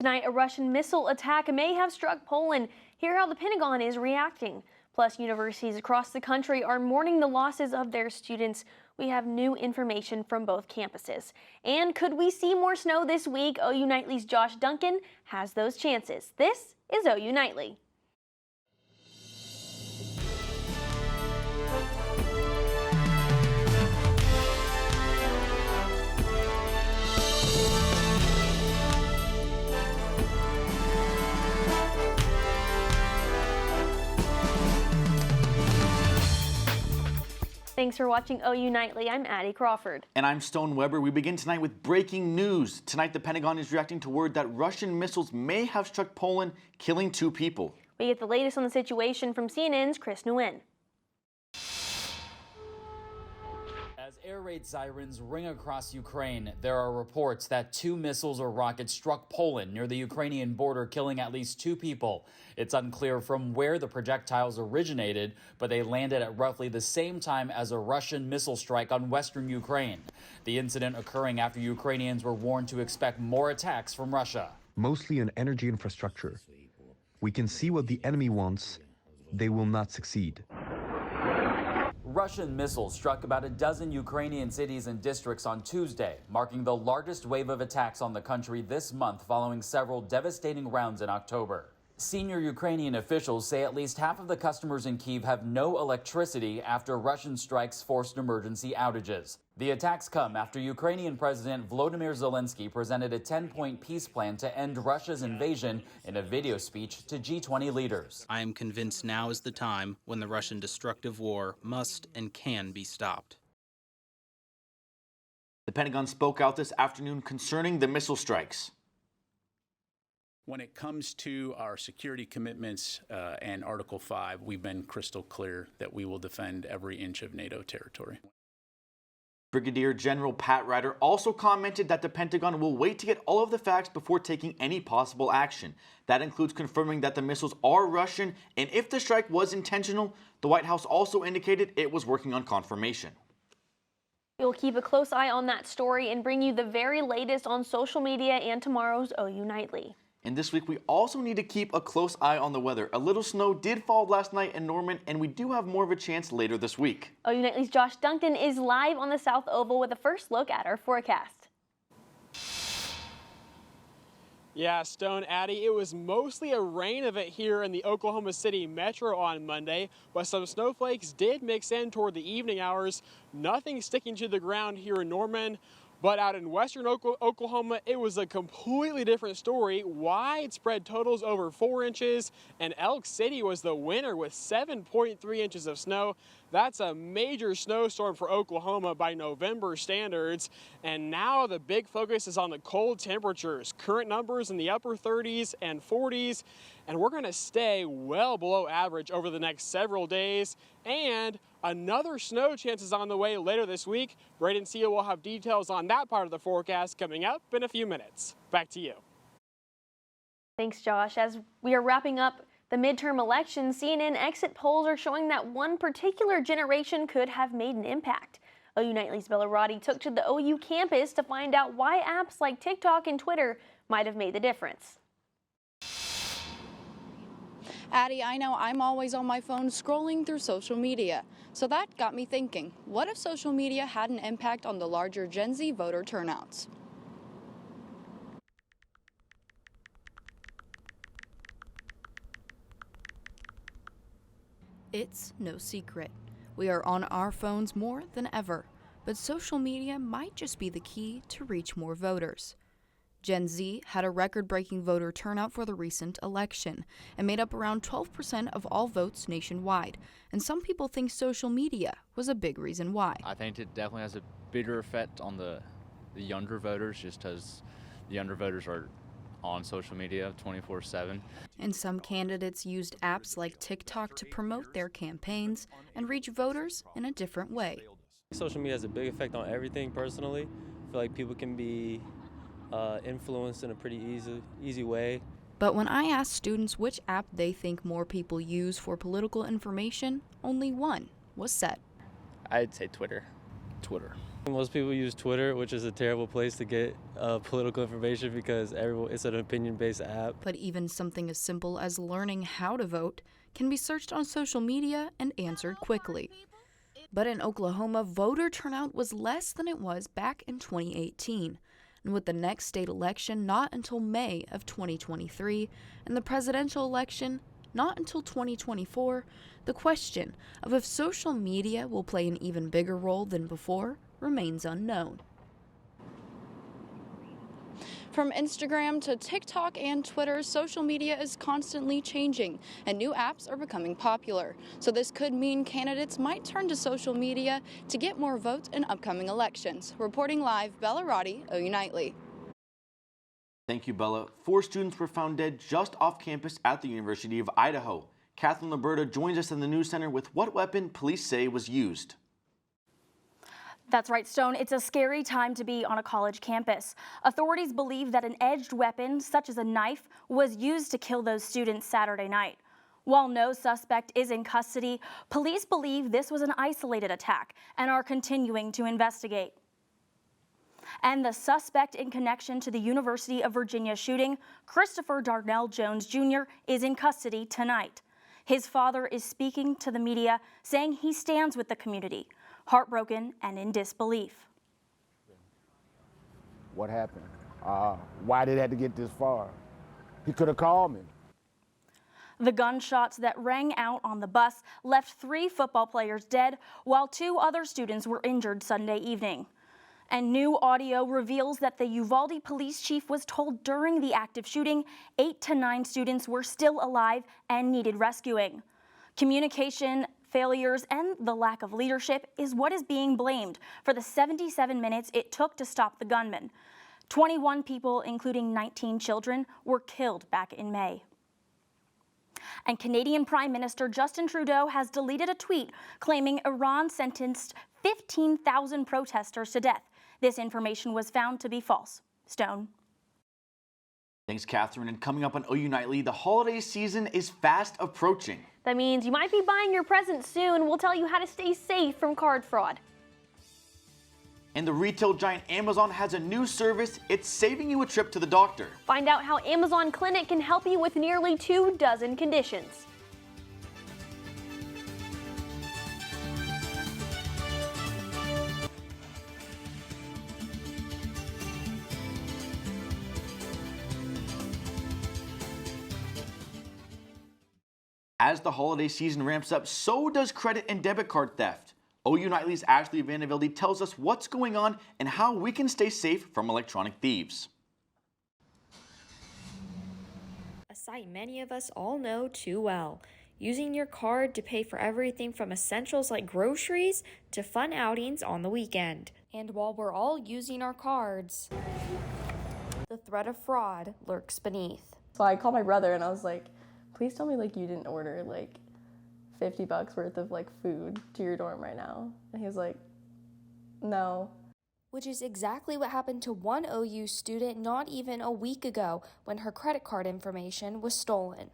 Tonight, a Russian missile attack may have struck Poland. Hear how the Pentagon is reacting. Plus, universities across the country are mourning the losses of their students. We have new information from both campuses. And could we see more snow this week? OU Nightly's Josh Duncan has those chances. This is OU Nightly. Thanks for watching OU Nightly. I'm Addie Crawford. And I'm Stone Weber. We begin tonight with breaking news. Tonight, the Pentagon is reacting to word that Russian missiles may have struck Poland, killing 2 people. We get the latest on the situation from CNN's Chris Nguyen. As air raid sirens ring across Ukraine, there are reports that 2 missiles or rockets struck Poland near the Ukrainian border, killing at least 2 people. It's unclear from where the projectiles originated, but they landed at roughly the same time as a Russian missile strike on western Ukraine. The incident occurring after Ukrainians were warned to expect more attacks from Russia. Mostly on energy infrastructure. We can see what the enemy wants. They will not succeed. Russian missiles struck about a dozen Ukrainian cities and districts on Tuesday, marking the largest wave of attacks on the country this month following several devastating rounds in October. Senior Ukrainian officials say at least half of the customers in Kyiv have no electricity after Russian strikes forced emergency outages. The attacks come after Ukrainian President Volodymyr Zelensky presented a 10-point peace plan to end Russia's invasion in a video speech to G20 leaders. I am convinced now is the time when the Russian destructive war must and can be stopped. The Pentagon spoke out this afternoon concerning the missile strikes. When it comes to our security commitments and Article 5, we've been crystal clear that we will defend every inch of NATO territory. Brigadier General Pat Ryder also commented that the Pentagon will wait to get all of the facts before taking any possible action. That includes confirming that the missiles are Russian, and if the strike was intentional, the White House also indicated it was working on confirmation. We'll keep a close eye on that story and bring you the very latest on social media and tomorrow's OU Nightly. And this week, we also need to keep a close eye on the weather. A little snow did fall last night in Norman, and we do have more of a chance later this week. OU Nightly's Josh Duncan is live on the South Oval with a first look at our forecast. Yeah, Stone, Addie, it was mostly a rain event here in the Oklahoma City metro on Monday, but some snowflakes did mix in toward the evening hours. Nothing sticking to the ground here in Norman. But out in western Oklahoma, it was a completely different story. Widespread totals over 4 inches, and Elk City was the winner with 7.3 inches of snow. That's a major snowstorm for Oklahoma by November standards. And now the big focus is on the cold temperatures. Current numbers in the upper 30s and 40s, and we're going to stay well below average over the next several days. And another snow chance is on the way later this week. Brayden and Siau will have details on that part of the forecast coming up in a few minutes. Back to you. Thanks, Josh. As we are wrapping up the midterm election, CNN exit polls are showing that one particular generation could have made an impact. OU Nightly's Roddy took to the OU campus to find out why apps like TikTok and Twitter might have made the difference. Addie, I know I'm always on my phone scrolling through social media. So that got me thinking, what if social media had an impact on the larger Gen Z voter turnouts? It's no secret. We are on our phones more than ever, but social media might just be the key to reach more voters. Gen Z had a record-breaking voter turnout for the recent election and made up around 12% of all votes nationwide. And some people think social media was a big reason why. I think it definitely has a bigger effect on the younger voters, just because the younger voters are on social media 24/7. And some candidates used apps like TikTok to promote their campaigns and reach voters in a different way. Social media has a big effect on everything personally. I feel like people can be influenced in a pretty easy way. But when I asked students which app they think more people use for political information, only one was set. I'd say Twitter. Most people use Twitter, which is a terrible place to get political information because it's an opinion-based app. But even something as simple as learning how to vote can be searched on social media and answered quickly. But in Oklahoma, voter turnout was less than it was back in 2018. And with the next state election not until May of 2023 and the presidential election not until 2024, the question of if social media will play an even bigger role than before remains unknown. From Instagram to TikTok and Twitter, social media is constantly changing, and new apps are becoming popular. So this could mean candidates might turn to social media to get more votes in upcoming elections. Reporting live, Bella, Roddy, OU Nightly. Thank you, Bella. 4 students were found dead just off campus at the University of Idaho. Catherine Liberta joins us in the news center with what weapon police say was used. That's right, Stone. It's a scary time to be on a college campus. Authorities believe that an edged weapon, such as a knife, was used to kill those students Saturday night. While no suspect is in custody, police believe this was an isolated attack and are continuing to investigate. And the suspect in connection to the University of Virginia shooting, Christopher Darnell Jones Jr., is in custody tonight. His father is speaking to the media, saying he stands with the community, heartbroken and in disbelief. What happened? Why did it have to get this far? He could have called me. The gunshots that rang out on the bus left 3 football players dead, while 2 other students were injured Sunday evening. And new audio reveals that the Uvalde police chief was told during the active shooting 8 to 9 students were still alive and needed rescuing. Communication failures and the lack of leadership is what is being blamed for the 77 minutes it took to stop the gunman. 21 people, including 19 children, were killed back in May. And Canadian Prime Minister Justin Trudeau has deleted a tweet claiming Iran sentenced 15,000 protesters to death. This information was found to be false. Stone. Thanks, Catherine. And coming up on OU Nightly, the holiday season is fast approaching. That means you might be buying your presents soon. We'll tell you how to stay safe from card fraud. And the retail giant Amazon has a new service. It's saving you a trip to the doctor. Find out how Amazon Clinic can help you with nearly 24 conditions. As the holiday season ramps up, so does credit and debit card theft. OU Nightly's Ashley Velde tells us what's going on and how we can stay safe from electronic thieves. A sight many of us all know too well. Using your card to pay for everything from essentials like groceries to fun outings on the weekend. And while we're all using our cards, the threat of fraud lurks beneath. So I called my brother and I was like, please tell me like you didn't order like $50 worth of like food to your dorm right now. And he was like, no. Which is exactly what happened to one OU student not even a week ago when her credit card information was stolen.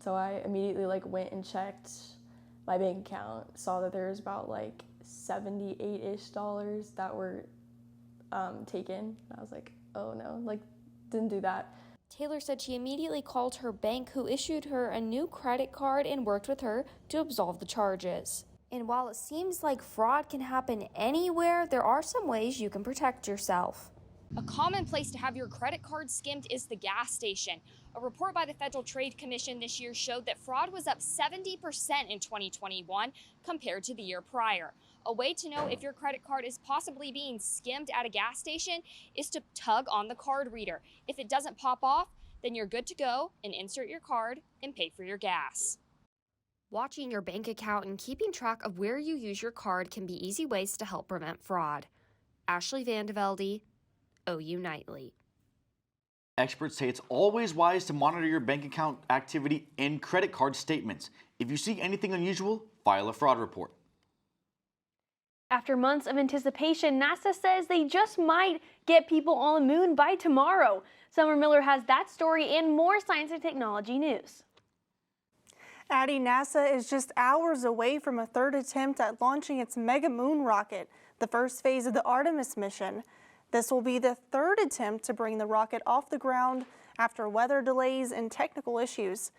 So I immediately like went and checked my bank account, saw that there was about like $78-ish that were taken. I was like, oh no, like didn't do that. Taylor said she immediately called her bank, who issued her a new credit card and worked with her to absolve the charges. And while it seems like fraud can happen anywhere, there are some ways you can protect yourself. A common place to have your credit card skimmed is the gas station. A report by the Federal Trade Commission this year showed that fraud was up 70% in 2021 compared to the year prior. A way to know if your credit card is possibly being skimmed at a gas station is to tug on the card reader. If it doesn't pop off, then you're good to go and insert your card and pay for your gas. Watching your bank account and keeping track of where you use your card can be easy ways to help prevent fraud. Ashley Velde, OU Nightly. Experts say it's always wise to monitor your bank account activity and credit card statements. If you see anything unusual, file a fraud report. After months of anticipation, NASA says they just might get people on the moon by tomorrow. Summer Miller has that story and more science and technology news. Addie, NASA is just hours away from a third attempt at launching its mega moon rocket. the first phase of the Artemis mission. This will be the third attempt to bring the rocket off the ground after weather delays and technical issues.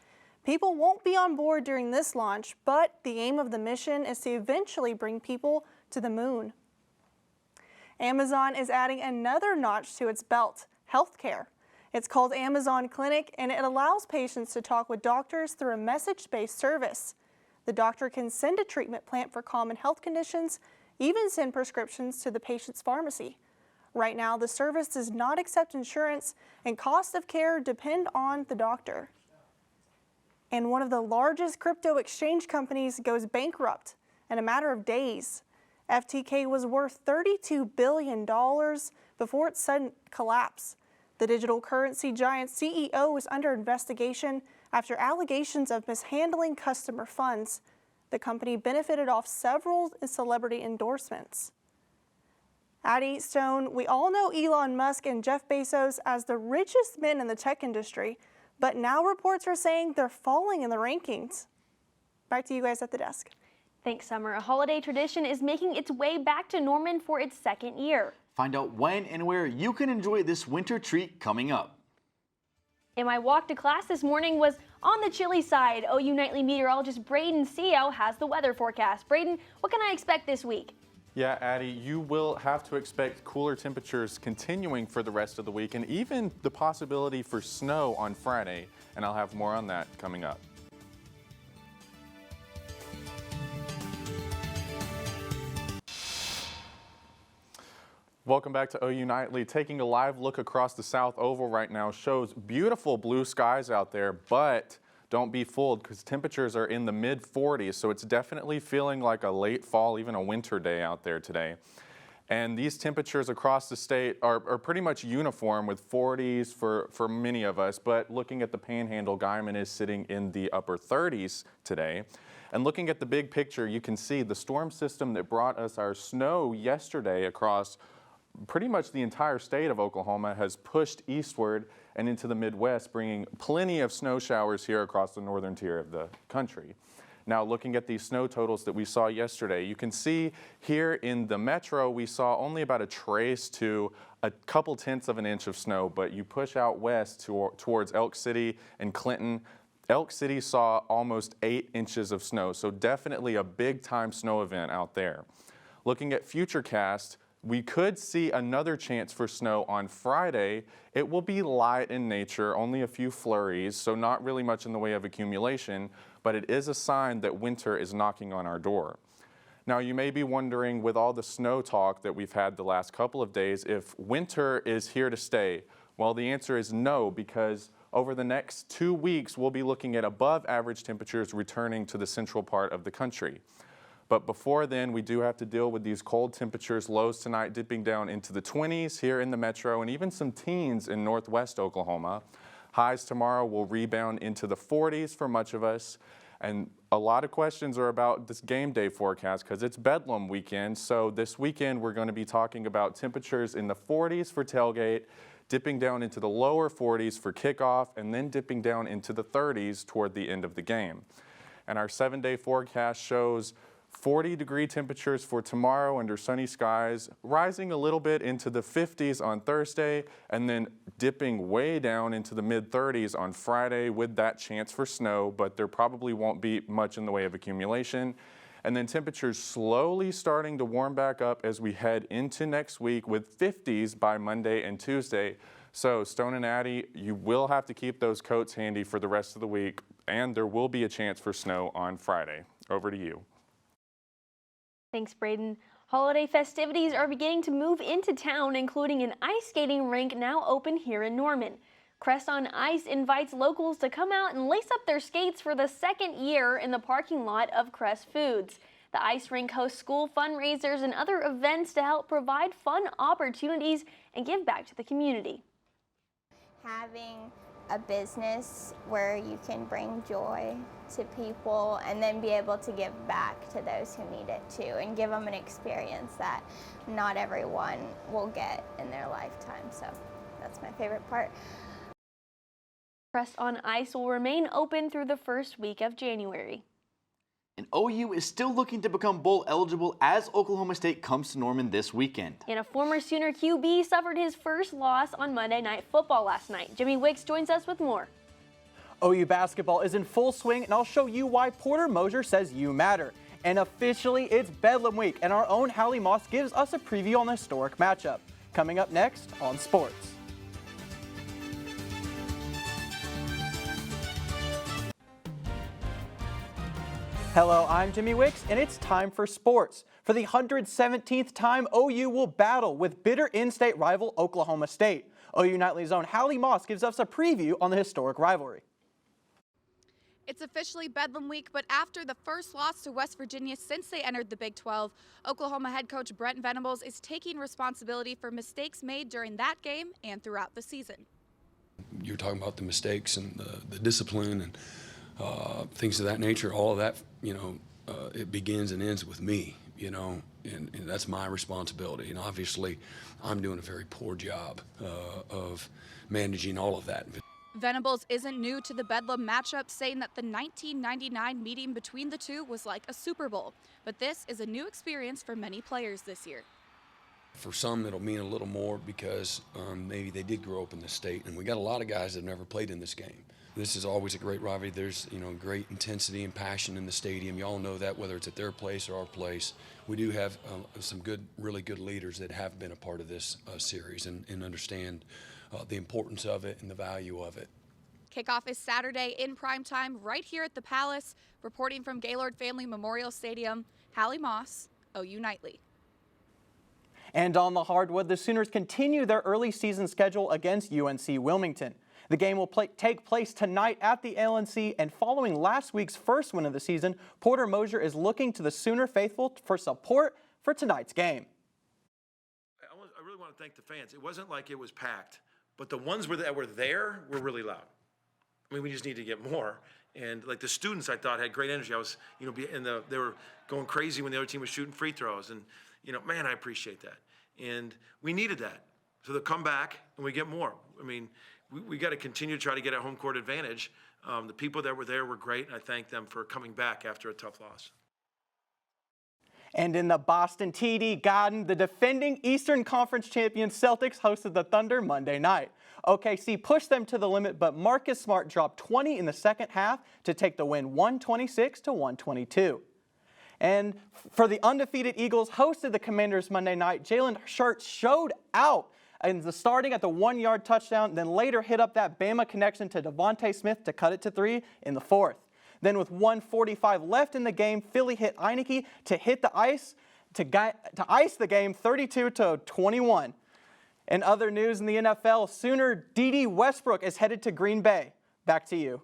People won't be on board during this launch, but the aim of the mission is to eventually bring people to the moon. Amazon is adding another notch to its belt, healthcare. It's called Amazon Clinic, and it allows patients to talk with doctors through a message-based service. The doctor can send a treatment plan for common health conditions, even send prescriptions to the patient's pharmacy. Right now, the service does not accept insurance, and cost of care depend on the doctor. And one of the largest crypto exchange companies goes bankrupt in a matter of days. FTK was worth $32 billion before its sudden collapse. The digital currency giant CEO is under investigation after allegations of mishandling customer funds. The company benefited off several celebrity endorsements. Addie, Stone, we all know Elon Musk and Jeff Bezos as the richest men in the tech industry, but now reports are saying they're falling in the rankings. Back to you guys at the desk. Thanks, Summer. A holiday tradition is making its way back to Norman for its second year. Find out when and where you can enjoy this winter treat coming up. And my walk to class this morning was on the chilly side. OU Nightly meteorologist Brayden Siau has the weather forecast. Brayden, what can I expect this week? Yeah, Addie, you will have to expect cooler temperatures continuing for the rest of the week and even the possibility for snow on Friday. And I'll have more on that coming up. Welcome back to OU Nightly. Taking a live look across the South Oval right now shows beautiful blue skies out there, but don't be fooled because temperatures are in the mid-40s, so it's definitely feeling like a late fall, even a winter day out there today. And these temperatures across the state are pretty much uniform with 40s for many of us, but looking at the Panhandle, Guyman is sitting in the upper 30s today. And looking at the big picture, you can see the storm system that brought us our snow yesterday across pretty much the entire state of Oklahoma has pushed eastward and into the Midwest, bringing plenty of snow showers here across the northern tier of the country. Now, looking at these snow totals that we saw yesterday, you can see here in the metro, we saw only about a trace to a couple tenths of an inch of snow, but you push out west towards Elk City and Clinton. Elk City saw almost 8 inches of snow, so definitely a big time snow event out there. Looking at Futurecast, we could see another chance for snow on Friday. It will be light in nature, only a few flurries, so not really much in the way of accumulation, but it is a sign that winter is knocking on our door. Now, you may be wondering, with all the snow talk that we've had the last couple of days, if winter is here to stay. Well, the answer is no, because over the next 2 weeks, we'll be looking at above average temperatures returning to the central part of the country. But before then, we do have to deal with these cold temperatures, lows tonight dipping down into the 20s here in the metro and even some teens in northwest Oklahoma. Highs tomorrow will rebound into the 40s for much of us. And a lot of questions are about this game day forecast because it's Bedlam weekend. So this weekend, we're going to be talking about temperatures in the 40s for tailgate, dipping down into the lower 40s for kickoff, and then dipping down into the 30s toward the end of the game. And our 7-day forecast shows 40-degree temperatures for tomorrow under sunny skies, rising a little bit into the 50s on Thursday, and then dipping way down into the mid-30s on Friday with that chance for snow, but there probably won't be much in the way of accumulation. And then temperatures slowly starting to warm back up as we head into next week with 50s by Monday and Tuesday. So Stone and Addie, you will have to keep those coats handy for the rest of the week, and there will be a chance for snow on Friday. Over to you. Thanks, Brayden. Holiday festivities are beginning to move into town, including an ice skating rink now open here in Norman. Crest on Ice invites locals to come out and lace up their skates for the second year in the parking lot of Crest Foods. The ice rink hosts school fundraisers and other events to help provide fun opportunities and give back to the community. Having a business where you can bring joy to people and then be able to give back to those who need it too, and give them an experience that not everyone will get in their lifetime. So that's my favorite part. Crest on Ice will remain open through the first week of January. And OU is still looking to become bowl eligible as Oklahoma State comes to Norman this weekend. And a former Sooner QB suffered his first loss on Monday Night Football last night. Jimmy Wicks joins us with more. OU basketball is in full swing, and I'll show you why Porter Moser says you matter. And officially, it's Bedlam Week, and our own Hallie Moss gives us a preview on the historic matchup. Coming up next on Sports. Hello, I'm Jimmy Wicks, and it's time for sports. For the 117th time, OU will battle with bitter in-state rival Oklahoma State. OU Nightly's own Hallie Moss gives us a preview on the historic rivalry. It's officially Bedlam Week, but after the first loss to West Virginia since they entered the Big 12, Oklahoma head coach Brent Venables is taking responsibility for mistakes made during that game and throughout the season. You're talking about the mistakes and the discipline and things of that nature. All of that, it begins and ends with me, and that's my responsibility. And obviously, I'm doing a very poor job of managing all of that. Venables isn't new to the Bedlam matchup, saying that the 1999 meeting between the two was like a Super Bowl. But this is a new experience for many players this year. For some, it'll mean a little more because maybe they did grow up in this state, and we got a lot of guys that have never played in this game. This is always a great rivalry. There's great intensity and passion in the stadium. Y'all know that, whether it's at their place or our place. We do have some really good leaders that have been a part of this series and understand the importance of it and the value of it. Kickoff is Saturday in primetime right here at the Palace. Reporting from Gaylord Family Memorial Stadium, Hallie Moss, OU Nightly. And on the hardwood, the Sooners continue their early season schedule against UNC Wilmington. The game will take place tonight at the LNC, and following last week's first win of the season, Porter Moser is looking to the Sooner faithful for support for tonight's game. I really want to thank the fans. It wasn't like it was packed, but the ones that were there were really loud. I mean, we just need to get more. And like the students, I thought had great energy. I was, they were going crazy when the other team was shooting free throws, and man, I appreciate that. And we needed that, so they'll come back and we get more. I mean, we got to continue to try to get a home court advantage. The people that were there were great, and I thank them for coming back after a tough loss. And in the Boston TD Garden, the defending Eastern Conference champions Celtics hosted the Thunder Monday night. OKC pushed them to the limit, but Marcus Smart dropped 20 in the second half to take the win 126-122. And for the undefeated Eagles hosted the Commanders Monday night, Jalen Hurts showed out and starting at the 1-yard touchdown, then later hit up that Bama connection to Devontae Smith to cut it to 3 in the fourth. Then with 1:45 left in the game, Philly hit Eineke to hit the ice to ice the game 32-21. In other news in the NFL, Sooner D.D. Westbrook is headed to Green Bay. Back to you.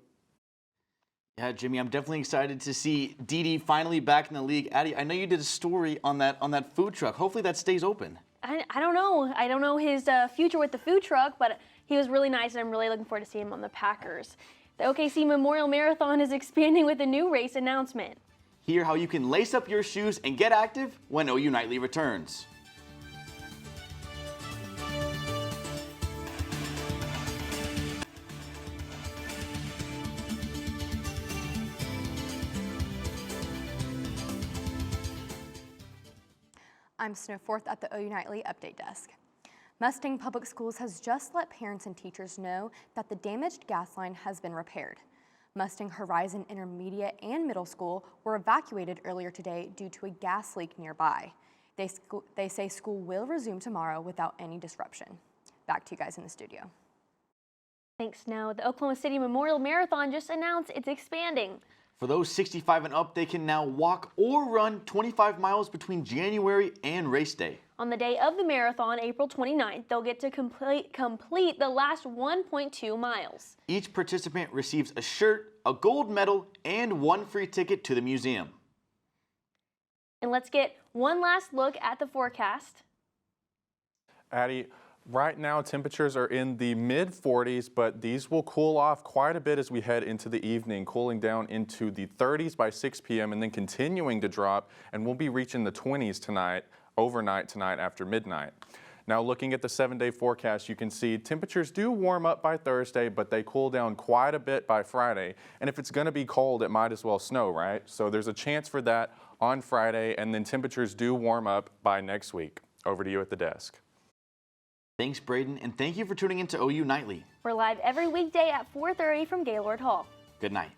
Yeah, Jimmy, I'm definitely excited to see D.D. finally back in the league. Addie, I know you did a story on that food truck. Hopefully that stays open. I don't know. I don't know his future with the food truck, but he was really nice, and I'm really looking forward to seeing him on the Packers. The OKC Memorial Marathon is expanding with a new race announcement. Hear how you can lace up your shoes and get active when OU Nightly returns. I'm Snow Forth at the OU Nightly Update Desk. Mustang Public Schools has just let parents and teachers know that the damaged gas line has been repaired. Mustang Horizon Intermediate and Middle School were evacuated earlier today due to a gas leak nearby. They say school will resume tomorrow without any disruption. Back to you guys in the studio. Thanks, Snow. The Oklahoma City Memorial Marathon just announced it's expanding. For those 65 and up, they can now walk or run 25 miles between January and race day. On the day of the marathon, April 29th, they'll get to complete the last 1.2 miles. Each participant receives a shirt, a gold medal, and one free ticket to the museum. And let's get one last look at the forecast. Addie, right now temperatures are in the mid-40s, but these will cool off quite a bit as we head into the evening, cooling down into the 30s by 6 p.m. and then continuing to drop, and we'll be reaching the 20s tonight, overnight tonight after midnight. Now looking at the 7-day forecast, you can see temperatures do warm up by Thursday, but they cool down quite a bit by Friday. And if it's going to be cold, it might as well snow, right? So there's a chance for that on Friday, and then temperatures do warm up by next week. Over to you at the desk. Thanks, Brayden, and thank you for tuning in to OU Nightly. We're live every weekday at 4:30 from Gaylord Hall. Good night.